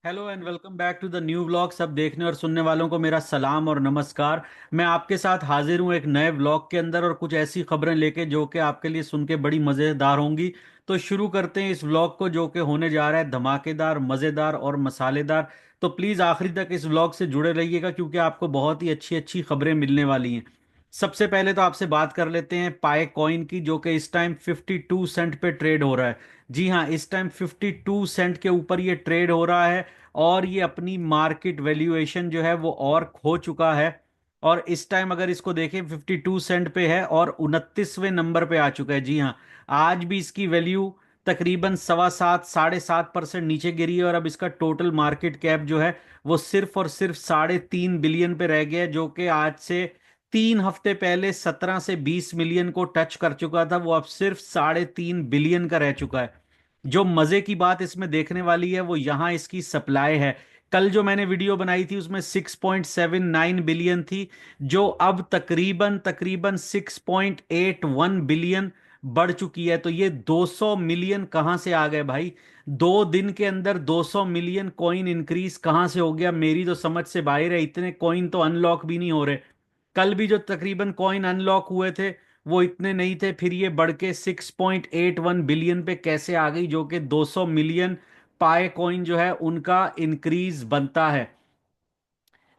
Hello and welcome back to the new vlog. सब देखने और सुनने वालों को मेरा सलाम और नमस्कार। मैं आपके साथ हाजिर हूँ एक नए व्लॉग के अंदर और कुछ ऐसी खबरें लेके जो कि आपके लिए सुन के बड़ी मज़ेदार होंगी। तो शुरू करते हैं इस व्लॉग को जो कि होने जा रहा है धमाकेदार, मज़ेदार और मसालेदार। तो प्लीज़ आखिरी तक इस व्लॉग से जुड़े रहिएगा क्योंकि आपको बहुत ही अच्छी अच्छी खबरें मिलने वाली हैं। सबसे पहले तो आपसे बात कर लेते हैं पाए कॉइन की, जो कि इस टाइम 52 सेंट पे ट्रेड हो रहा है। जी हाँ, इस टाइम 52 सेंट के ऊपर ये ट्रेड हो रहा है और ये अपनी मार्केट वैल्यूएशन जो है वो और खो चुका है। और इस टाइम अगर इसको देखें 52 सेंट पे है और 29वें नंबर पे आ चुका है। जी हाँ, आज भी इसकी वैल्यू तकरीबन 7.25 7.5% नीचे गिरी है और अब इसका टोटल मार्केट कैप जो है वो सिर्फ और सिर्फ 3.5 बिलियन पे रह गया है, जो कि आज से 3 हफ्ते पहले 17 से 20 मिलियन को टच कर चुका था। वो अब सिर्फ 3.5 बिलियन का रह चुका है। जो मजे की बात इसमें देखने वाली है वो यहां इसकी सप्लाई है। कल जो मैंने वीडियो बनाई थी उसमें 6.79 बिलियन थी, जो अब तकरीबन तकरीबन 6.81 बिलियन बढ़ चुकी है। तो ये 200 मिलियन कहां से आ गए भाई? 2 दिन के अंदर 200 मिलियन कॉइन इंक्रीज कहां से हो गया? मेरी तो समझ से बाहर है। इतने कॉइन तो अनलॉक भी नहीं हो रहे। कल भी जो तकरीबन कॉइन अनलॉक हुए थे वो इतने नहीं थे, फिर ये बढ़ के 6.81 बिलियन पे कैसे आ गई, जो कि 200 मिलियन पाए कॉइन जो है उनका इंक्रीज बनता है।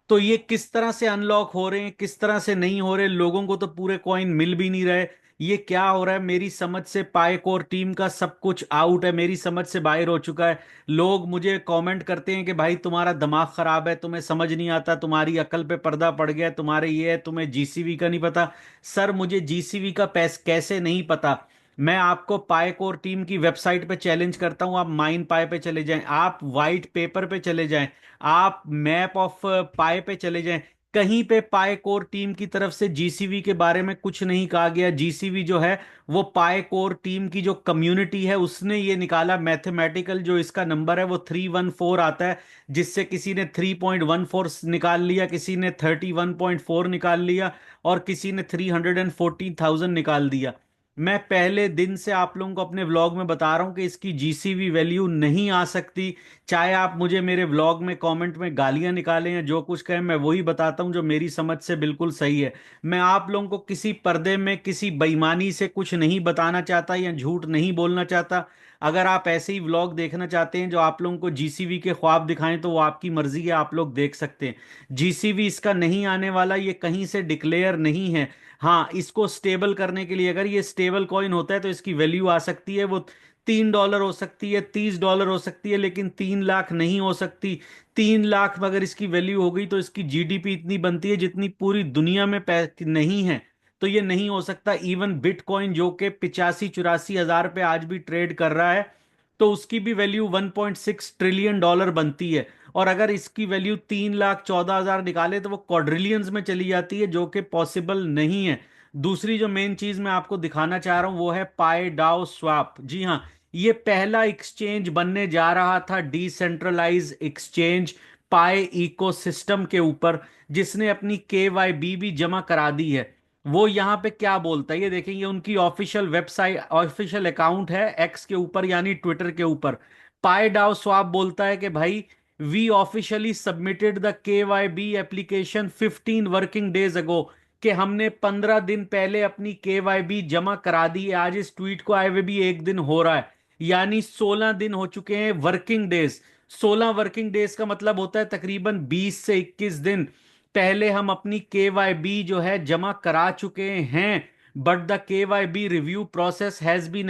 तो ये किस तरह से अनलॉक हो रहे हैं, किस तरह से नहीं हो रहे? लोगों को तो पूरे कॉइन मिल भी नहीं रहे। ये क्या हो रहा है? मेरी समझ से पाई कोर टीम का सब कुछ आउट है, मेरी समझ से बाहर हो चुका है। लोग मुझे कमेंट करते हैं कि भाई तुम्हारा दिमाग खराब है, तुम्हें समझ नहीं आता, तुम्हारी अकल पे पर्दा पड़ गया है, तुम्हारे ये है, तुम्हें जीसीवी का नहीं पता। सर, मुझे जीसीवी का पैस कैसे नहीं पता? मैं आपको पाई कोर टीम की वेबसाइट पे चैलेंज करता हूं। आप माइन पाई पे चले जाएं, आप वाइट पेपर पे चले जाएं, आप मैप ऑफ पाए पे चले जाएं। कहीं पे पाए कोर टीम की तरफ से जीसीवी के बारे में कुछ नहीं कहा गया। जीसीवी जो है वो पाए कोर टीम की जो कम्युनिटी है उसने ये निकाला, मैथमेटिकल जो इसका नंबर है वो 314 आता है, जिससे किसी ने 3.14 निकाल लिया, किसी ने 31.4 निकाल लिया और किसी ने 340,000 निकाल दिया। मैं पहले दिन से आप लोगों को अपने व्लॉग में बता रहा हूं कि इसकी जीसीवी वैल्यू नहीं आ सकती। चाहे आप मुझे मेरे व्लॉग में कमेंट में गालियां निकालें या जो कुछ कहें, मैं वही बताता हूं जो मेरी समझ से बिल्कुल सही है। मैं आप लोगों को किसी पर्दे में किसी बेईमानी से कुछ नहीं बताना चाहता या झूठ नहीं बोलना चाहता। अगर आप ऐसे ही व्लॉग देखना चाहते हैं जो आप लोगों को जीसीवी के ख्वाब दिखाएं तो वो आपकी मर्जी है, आप लोग देख सकते हैं। जीसीवी इसका नहीं आने वाला, ये कहीं से डिक्लेयर नहीं है। हाँ, इसको स्टेबल करने के लिए अगर ये स्टेबल कॉइन होता है तो इसकी वैल्यू आ सकती है, वो $3 हो सकती है, $30 हो सकती है, लेकिन 3 लाख नहीं हो सकती। 3 लाख में अगर इसकी वैल्यू हो गई तो इसकी जीडीपी इतनी बनती है जितनी पूरी दुनिया में नहीं है। तो ये नहीं हो सकता। इवन बिटकॉइन जो कि 85 84 हजार पे आज भी ट्रेड कर रहा है, तो उसकी भी वैल्यू $1.6 ट्रिलियन बनती है। और अगर इसकी वैल्यू 3,14,000 निकाले तो वो क्वाड्रिलियंस में चली जाती है, जो कि पॉसिबल नहीं है। दूसरी जो मेन चीज मैं आपको दिखाना चाह रहा हूं वो है पाई डाउ स्वैप। जी हाँ, ये पहला एक्सचेंज बनने जा रहा था, डिसेंट्रलाइज एक्सचेंज पाई इकोसिस्टम के ऊपर, जिसने अपनी केवाईबी भी जमा करा दी है। वो यहाँ पे क्या बोलता है ये देखें, ये उनकी ऑफिशियल वेबसाइट, ऑफिशियल अकाउंट है एक्स के ऊपर यानी ट्विटर के ऊपर। पाई डाउ स्वैप बोलता है कि भाई we officially submitted the KYB application 15 working days ago, कि हमने 15 दिन पहले अपनी केवाईबी जमा करा दी है। आज इस ट्वीट को आए हुए भी 1 दिन हो रहा है, यानी 16 दिन हो चुके हैं वर्किंग डेज। 16 वर्किंग डेज का मतलब होता है तकरीबन 20 से 21 दिन पहले हम अपनी केवाईबी जो है जमा करा चुके हैं। But the KYB review process has been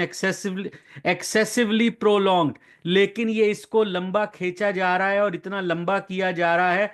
excessively prolonged. लेकिन ये इसको लंबा खींचा जा रहा है और इतना लंबा किया जा रहा है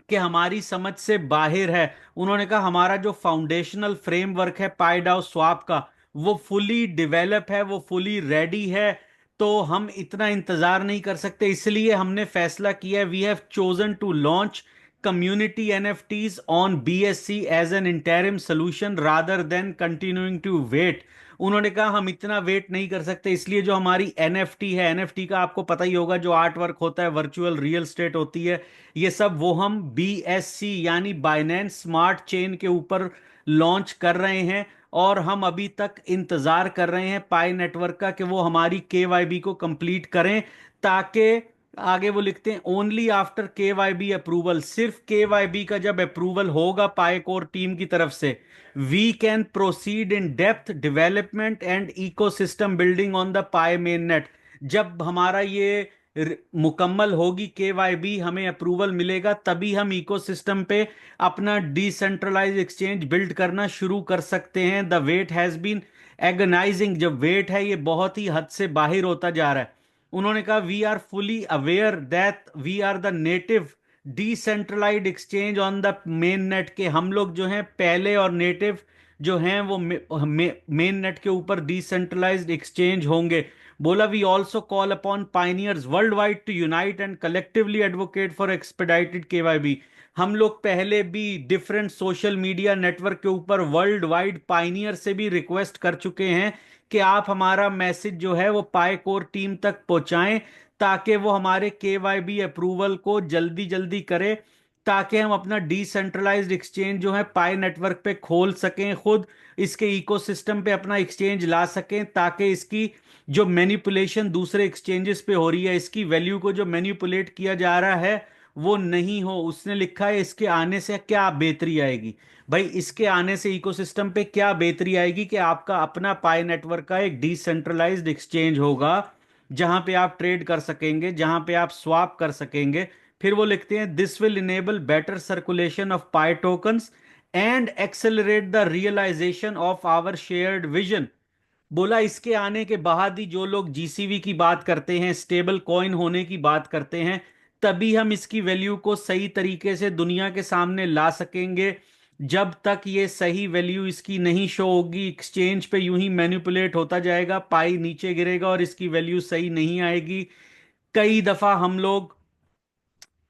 कि हमारी समझ से बाहर है। उन्होंने कहा हमारा जो फाउंडेशनल फ्रेमवर्क है पाइडाउ स्वाप का वो फुली डिवेलप है, वो फुली रेडी है। तो हम इतना इंतजार नहीं कर सकते, इसलिए हमने फैसला किया है, we have chosen to launch community NFTs on BSC as an interim solution rather than continuing to wait. उन्होंने कहा हम इतना वेट नहीं कर सकते, इसलिए जो हमारी एनएफटी है, एनएफटी का आपको पता ही होगा, जो आर्ट वर्क होता है, वर्चुअल रियल स्टेट होती है, ये सब वो हम बीएससी यानी बाइनेंस स्मार्ट चेन के ऊपर लॉन्च कर रहे हैं। और हम अभी तक इंतजार कर रहे हैं पाई नेटवर्क का कि वो हमारी केवाईबी को कंप्लीट करें, ताकि आगे वो लिखते हैं ओनली आफ्टर के वाई बी अप्रूवल, सिर्फ के वाई बी का जब अप्रूवल होगा पाई कोर टीम की तरफ से, we can proceed in depth development and ecosystem building on the pi main net. जब हमारा ये मुकम्मल होगी के वाई बी, हमें अप्रूवल मिलेगा, तभी हम इकोसिस्टम पे अपना डिसेंट्रलाइज एक्सचेंज बिल्ड करना शुरू कर सकते हैं। द वेट हैज बीन एगनाइजिंग, जब वेट है ये बहुत ही हद से बाहर होता जा रहा है। उन्होंने कहा we are fully aware that we are the native decentralised exchange on the main net, के हम लोग जो हैं पहले और नेटिव जो हैं वो मेन नेट के ऊपर डिसेंट्रलाइज्ड एक्सचेंज होंगे। बोला we also call upon pioneers worldwide to unite and collectively advocate for expedited KYB. हम लोग पहले भी डिफरेंट सोशल मीडिया नेटवर्क के ऊपर वर्ल्ड वाइड पाइनियर से भी रिक्वेस्ट कर चुके हैं कि आप हमारा मैसेज जो है वो पाई कोर टीम तक पहुंचाएं, ताकि वो हमारे केवाईबी अप्रूवल को जल्दी जल्दी करे, ताकि हम अपना डिसेंट्रलाइज्ड एक्सचेंज जो है पाई नेटवर्क पे खोल सकें, खुद इसके इकोसिस्टम पे अपना एक्सचेंज ला सकें, ताकि इसकी जो मैनिपुलेशन दूसरे एक्सचेंजेस पे हो रही है, इसकी वैल्यू को जो मैनिपुलेट किया जा रहा है वो नहीं हो। उसने लिखा है इसके आने से क्या बेहतरी आएगी। भाई इसके आने से इकोसिस्टम पे क्या बेहतरी आएगी कि आपका अपना पाई नेटवर्क का एक डिसेंट्रलाइज्ड एक्सचेंज होगा, जहां पे आप ट्रेड कर सकेंगे, जहां पे आप स्वाप कर सकेंगे। फिर वो लिखते हैं this will enable better circulation of pi tokens and accelerate the realisation of our shared vision. बोला इसके आने के बाद ही जो लोग जीसीवी की बात करते हैं, स्टेबल कॉइन होने की बात करते हैं, तभी हम इसकी वैल्यू को सही तरीके से दुनिया के सामने ला सकेंगे। जब तक ये सही वैल्यू इसकी नहीं शो होगी, एक्सचेंज पे यूं ही मैनिपुलेट होता जाएगा, पाई नीचे गिरेगा और इसकी वैल्यू सही नहीं आएगी। कई दफा हम लोग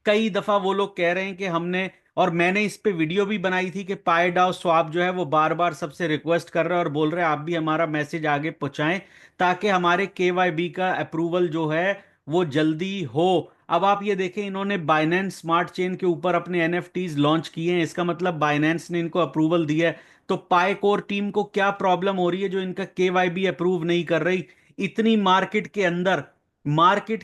कई दफा वो लोग कह रहे हैं कि हमने, और मैंने इस पे वीडियो भी बनाई थी कि पाई डाउ स्वाप जो है वो बार बार सबसे रिक्वेस्ट कर रहा है और बोल रहे हैं आप भी हमारा मैसेज आगे पहुंचाएं, ताकि हमारे केवाईबी का अप्रूवल जो है वो जल्दी हो। अब आप ये देखें, इन्होंने बाइनेंस स्मार्ट चेन के ऊपर अपने एनएफटीज लॉन्च किए हैं, इसका मतलब बाइनेंस ने इनको अप्रूवल दिया है। तो पाई कोर टीम को क्या प्रॉब्लम हो रही है जो इनका केवाईबी अप्रूव नहीं कर रही? इतनी मार्केट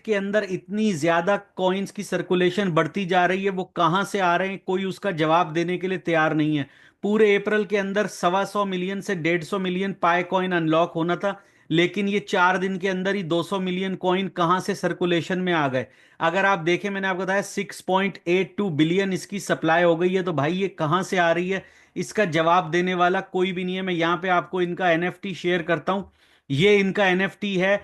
के अंदर इतनी ज्यादा कॉइन्स की सर्कुलेशन बढ़ती जा रही है, वो कहां से आ रहे हैं कोई उसका जवाब देने के लिए तैयार नहीं है। पूरे अप्रैल के अंदर 125 मिलियन से 150 मिलियन पाई कॉइन अनलॉक होना था, लेकिन ये 4 दिन के अंदर ही 200 मिलियन कॉइन कहां से सर्कुलेशन में आ गए। अगर आप देखें, मैंने आपको बताया 6.82 बिलियन इसकी सप्लाई हो गई है, तो भाई ये कहां से आ रही है? इसका जवाब देने वाला कोई भी नहीं है। मैं यहां पे आपको इनका एनएफटी शेयर करता हूं। ये इनका एनएफटी है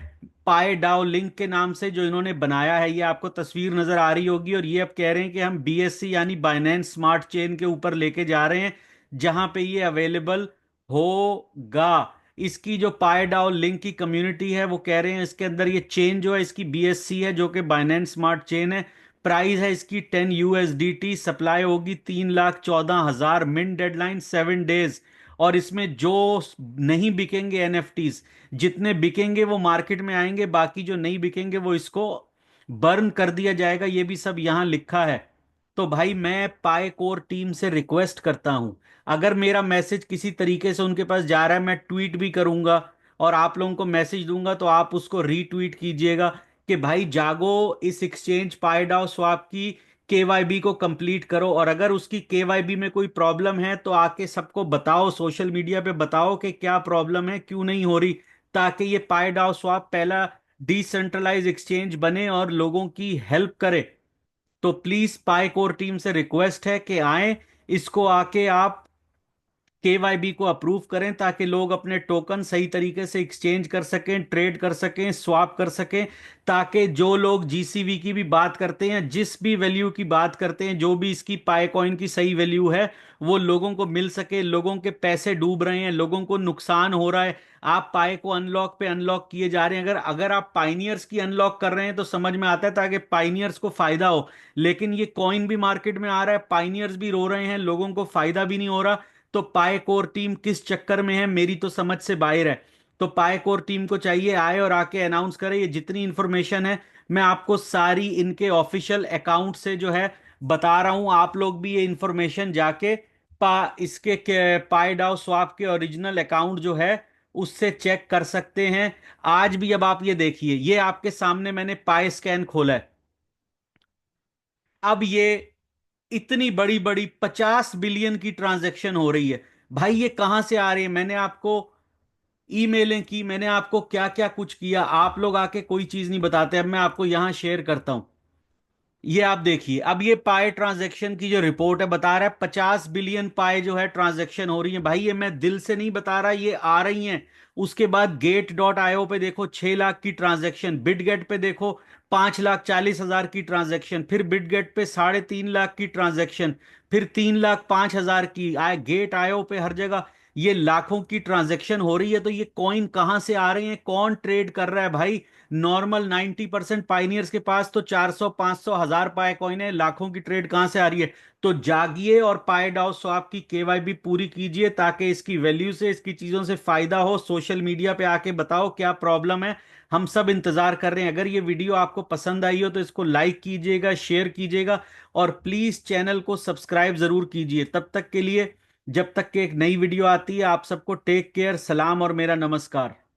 पाई डाउ लिंक के नाम से, जो इन्होंने बनाया है। ये आपको तस्वीर नजर आ रही होगी, और ये अब कह रहे हैं कि हम बीएससी यानी बाइनेंस स्मार्ट चेन के ऊपर लेके जा रहे हैं, जहां पे ये अवेलेबल होगा। इसकी जो पाई डाउ लिंक की कम्युनिटी है वो कह रहे हैं इसके अंदर ये चेन जो है इसकी बीएससी है, जो कि बाइनेंस स्मार्ट चेन है। प्राइस है इसकी 10 USDT, सप्लाई होगी 3,14,000, मिन डेडलाइन 7 डेज। और इसमें जो नहीं बिकेंगे एनएफटीज, जितने बिकेंगे वो मार्केट में आएंगे, बाकी जो नहीं बिकेंगे वो इसको बर्न कर दिया जाएगा। ये भी सब यहां लिखा है। तो भाई मैं पाई कोर टीम से रिक्वेस्ट करता हूं, अगर मेरा मैसेज किसी तरीके से उनके पास जा रहा है, मैं ट्वीट भी करूंगा और आप लोगों को मैसेज दूंगा, तो आप उसको रीट्वीट कीजिएगा कि भाई जागो, इस एक्सचेंज पाई डाउ स्वाप की केवाईबी को कंप्लीट करो। और अगर उसकी केवाईबी में कोई प्रॉब्लम है तो आके सबको बताओ, सोशल मीडिया पे बताओ कि क्या प्रॉब्लम है, क्यों नहीं हो रही, ताकि ये पाई डाउ स्वाप पहला डिसेंट्रलाइज एक्सचेंज बने और लोगों की हेल्प करे। तो प्लीज पाई कोर टीम से रिक्वेस्ट है कि आए, इसको आके आप केवाईबी को अप्रूव करें, ताकि लोग अपने टोकन सही तरीके से एक्सचेंज कर सकें, ट्रेड कर सकें, स्वैप कर सकें, ताकि जो लोग जीसीवी की भी बात करते हैं, जिस भी वैल्यू की बात करते हैं, जो भी इसकी पाई कॉइन की सही वैल्यू है, वो लोगों को मिल सके। लोगों के पैसे डूब रहे हैं, लोगों को नुकसान हो रहा है। आप पाई को अनलॉक पे अनलॉक किए जा रहे हैं। अगर अगर आप पाइनियर्स की अनलॉक कर रहे हैं तो समझ में आता है, ताकि पाइनियर्स को फायदा हो। लेकिन ये कॉइन भी मार्केट में आ रहा है, पाइनियर्स भी रो रहे हैं, लोगों को फायदा भी नहीं हो रहा। तो पाई कोर टीम किस चक्कर में है, मेरी तो समझ से बाहर है। तो पाई कोर टीम को चाहिए आए और आके अनाउंस करे। ये जितनी इंफॉर्मेशन है मैं आपको सारी इनके ऑफिशियल अकाउंट से जो है बता रहा हूं। आप लोग भी ये इंफॉर्मेशन जाके पाई डाउ स्वाप के ओरिजिनल अकाउंट जो है उससे चेक कर सकते हैं। आज भी अब आप ये देखिए, ये आपके सामने मैंने पाई स्कैन खोला है। अब ये इतनी बड़ी बड़ी 50 बिलियन की ट्रांजैक्शन हो रही है। भाई ये कहां से आ रही है? मैंने आपको ईमेलें की, मैंने आपको क्या क्या कुछ किया, आप लोग आके कोई चीज नहीं बताते। अब मैं आपको यहां शेयर करता हूं। ये आप देखिए, अब ये पाए ट्रांजैक्शन की जो रिपोर्ट है बता रहा है 50 बिलियन पाए जो है ट्रांजैक्शन हो रही है। भाई ये मैं दिल से नहीं बता रहा, ये आ रही हैं। उसके बाद गेट.io पे देखो 6 लाख की ट्रांजैक्शन, बिटगेट पे देखो 5,40,000 की ट्रांजैक्शन, फिर बिटगेट पे 3.5 लाख की ट्रांजैक्शन, फिर 3,05,000 की आए गेट.io पे। हर जगह ये लाखों की ट्रांजैक्शन हो रही है। तो ये कॉइन कहां से आ रहे हैं, कौन ट्रेड कर रहा है भाई? नॉर्मल 90% पाइनियर्स के पास तो 400 500 1000 पाए कॉइन है, लाखों की ट्रेड कहां से आ रही है? तो जागिए और पाए डाउ स्वैप की केवाईबी पूरी कीजिए, ताकि इसकी वैल्यू से, इसकी चीजों से फायदा हो। सोशल मीडिया पे आके बताओ क्या प्रॉब्लम है, हम सब इंतजार कर रहे हैं। अगर ये वीडियो आपको पसंद आई हो तो इसको लाइक कीजिएगा, शेयर कीजिएगा, और प्लीज चैनल को सब्सक्राइब जरूर कीजिए। तब तक के लिए, जब तक कि एक नई वीडियो आती है, आप सबको टेक केयर, सलाम और मेरा नमस्कार।